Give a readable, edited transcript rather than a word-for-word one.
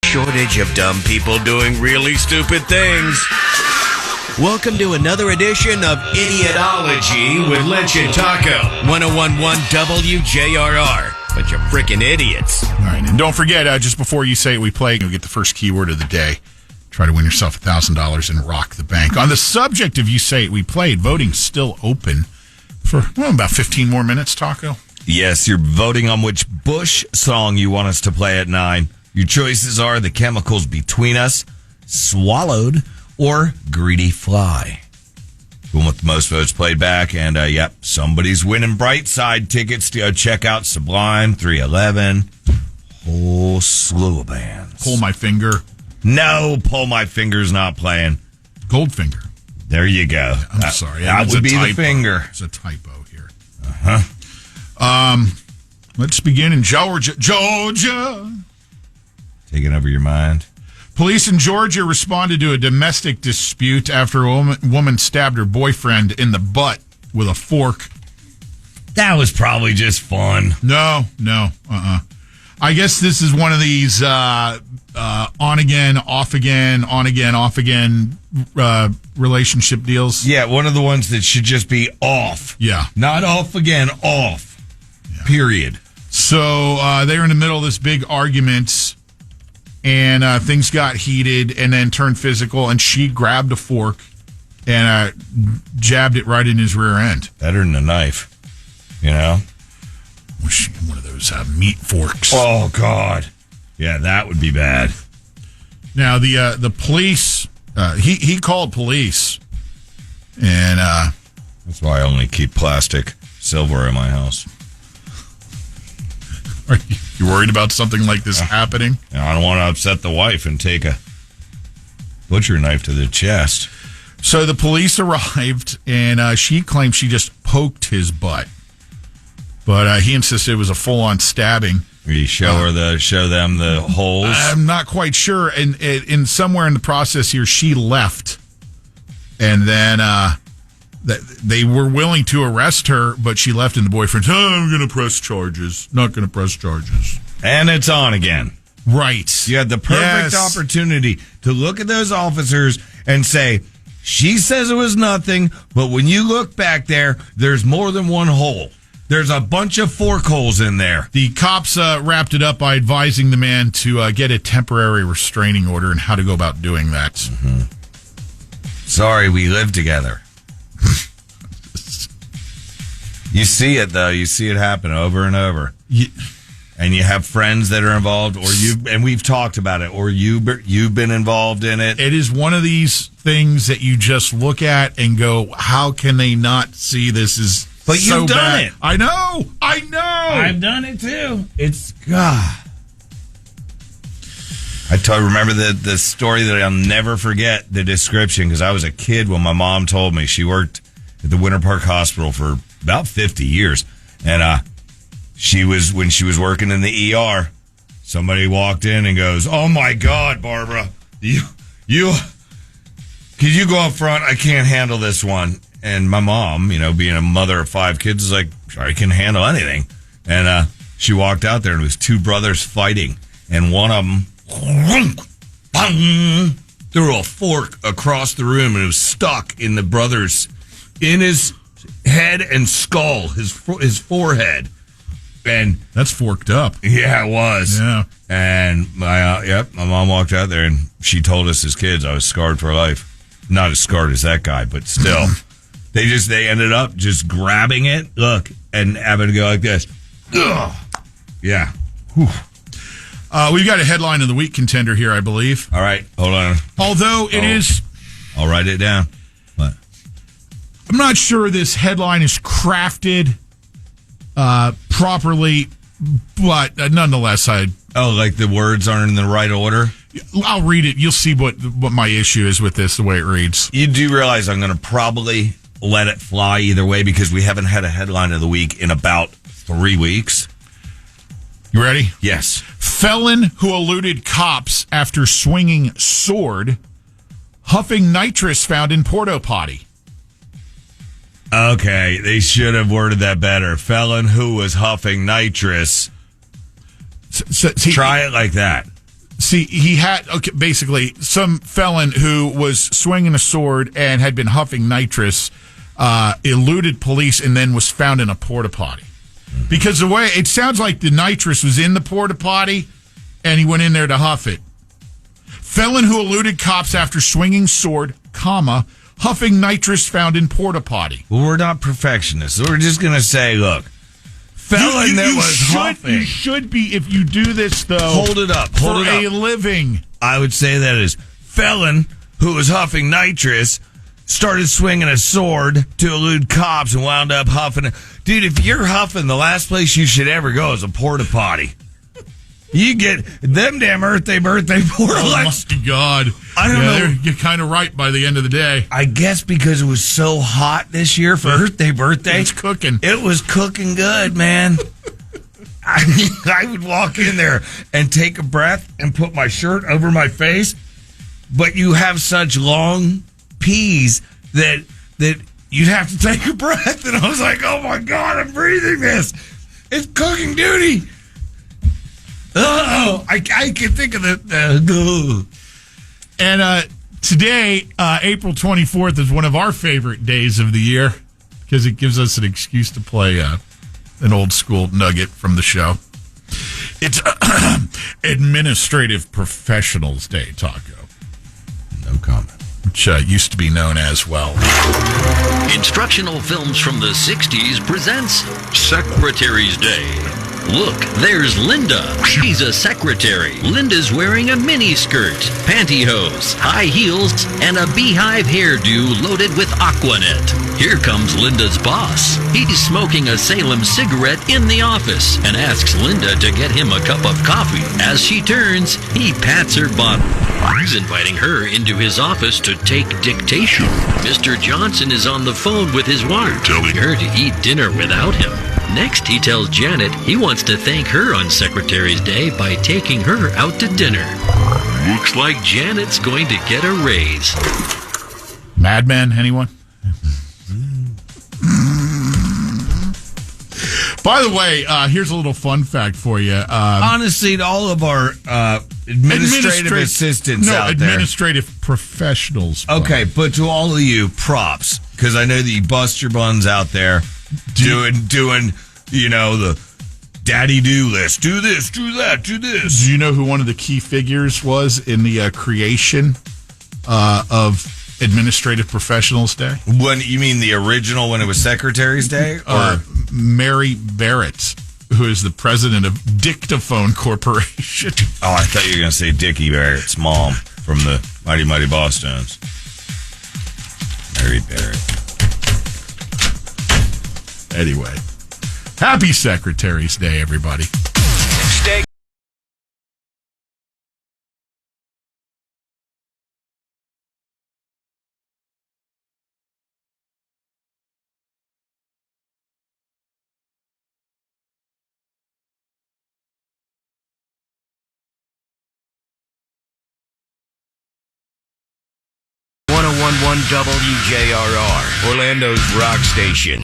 Shortage of dumb people doing really stupid things. Welcome to another edition of Idiotology with Lynch and Taco. 101.1 WJRR. Bunch of freaking idiots. All right, and don't forget, just before you say it, we play, you'll get the first keyword of the day. Try to win yourself $1,000 and rock the bank. On the subject of You Say It, We Played, voting's still open for about 15 more minutes, Taco. Yes, you're voting on which Bush song you want us to play at 9. Your choices are The Chemicals Between Us, Swallowed, or Greedy Fly. One with the most votes played back, and somebody's winning Brightside tickets to go check out Sublime, 311, whole slew of bands. Pull My Finger. No, Pull My Finger's not playing. Goldfinger. There you go. I'm sorry. That would be the finger. It's a typo here. Let's begin in Georgia. Taking over your mind. Police in Georgia responded to a domestic dispute after a woman stabbed her boyfriend in the butt with a fork. That was probably just fun. No. I guess this is one of these on again, off again, on again, off again relationship deals. Yeah, one of the ones that should just be off. Yeah. Not off again, off. Yeah. Period. So they were in the middle of this big argument, and things got heated and then turned physical, and she grabbed a fork and jabbed it right in his rear end. Better than a knife, you know? Wish one of those meat forks. Oh, God. Yeah, that would be bad. Now, the police, he called police, and that's why I only keep plastic silver in my house. Are you worried about something like this happening? I don't want to upset the wife and take a butcher knife to the chest. So the police arrived, and she claimed she just poked his butt. But he insisted it was a full-on stabbing. You show them the holes? I'm not quite sure. And somewhere in the process here, she left. And then they were willing to arrest her, but she left, and the boyfriend said, I'm going to press charges. Not going to press charges. And it's on again. Right. You had the perfect opportunity to look at those officers and say, she says it was nothing, but when you look back there, there's more than one hole. There's a bunch of fork holes in there. The cops wrapped it up by advising the man to get a temporary restraining order and how to go about doing that. Mm-hmm. Sorry, we live together. You see it, though. You see it happen over and over. And you have friends that are involved, and we've talked about it, or you've been involved in it. It is one of these things that you just look at and go, how can they not see this is But so you've done bad. it. I know. I've done it, too. It's, God. I remember the story that I'll never forget, the description, because I was a kid when my mom told me. She worked at the Winter Park Hospital for about 50 years. And when she was working in the ER, somebody walked in and goes, oh, my God, Barbara, you could you go up front? I can't handle this one. And my mom, being a mother of 5 kids, is like, I can handle anything. And she walked out there, and it was 2 brothers fighting. And one of them threw a fork across the room, and it was stuck in the brother's, in his head and skull, his forehead. And that's forked up. Yeah, it was. Yeah. And my mom walked out there, and she told us as kids I was scarred for life. Not as scarred as that guy, but still. They ended up just grabbing it, look, and having to go like this. Ugh. Yeah. Whew. We've got a headline of the week contender here, I believe. All right, hold on. Although it is... I'll write it down. What? I'm not sure this headline is crafted properly, but nonetheless, like the words aren't in the right order? I'll read it. You'll see what my issue is with this, the way it reads. You do realize I'm going to probably let it fly either way because we haven't had a headline of the week in about 3 weeks. You ready? Yes. Felon who eluded cops after swinging sword, huffing nitrous found in porta-potty. Okay, they should have worded that better. Felon who was huffing nitrous. Try it like that. See, he had basically some felon who was swinging a sword and had been huffing nitrous, eluded police, and then was found in a porta-potty. Because the way it sounds like the nitrous was in the porta-potty, and he went in there to huff it. Felon who eluded cops after swinging sword, huffing nitrous found in porta-potty. Well, we're not perfectionists. We're just going to say, look, felon that was huffing. You should be, if you do this, though. Hold it up. For a living. I would say that is felon who was huffing nitrous started swinging a sword to elude cops and wound up huffing. Dude, if you're huffing, the last place you should ever go is a porta-potty. You get them damn birthday porta-potties. Oh, my God. I don't know. You're kind of right by the end of the day. I guess because it was so hot this year for birthday. It's cooking. It was cooking good, man. I would walk in there and take a breath and put my shirt over my face, but you have such long peas that you'd have to take a breath, and I was like, oh my God, I'm breathing this. It's cooking duty. Oh, I can think of the. And today, April 24th, is one of our favorite days of the year because it gives us an excuse to play an old school nugget from the show. It's Administrative Professionals Day, Taco. No comment. Which used to be known as, well. Instructional Films from the 60s presents Secretaries Day. Look, there's Linda. She's a secretary. Linda's wearing a miniskirt, pantyhose, high heels, and a beehive hairdo loaded with Aquanet. Here comes Linda's boss. He's smoking a Salem cigarette in the office and asks Linda to get him a cup of coffee. As she turns, he pats her bottom. He's inviting her into his office to take dictation. Mr. Johnson is on the phone with his wife, telling her to eat dinner without him. Next, he tells Janet he wants to thank her on Secretary's Day by taking her out to dinner. Looks like Janet's going to get a raise. Mad Men, anyone? By the way, here's a little fun fact for you. Honestly, to all of our administrative assistants out there. Administrative professionals. Okay, but to all of you, props. Because I know that you bust your buns out there doing, the daddy do list. Do this, do that, do this. Do you know who one of the key figures was in the creation of Administrative Professionals Day? When you mean the original, when it was Secretary's Day? Or Mary Barrett, who is the president of Dictaphone Corporation. Oh, I thought you were going to say Dickie Barrett's mom from the Mighty Mighty Bosstones. Mary Barrett. Anyway, happy Secretary's Day, everybody. Stay. WJRR, Orlando's rock station.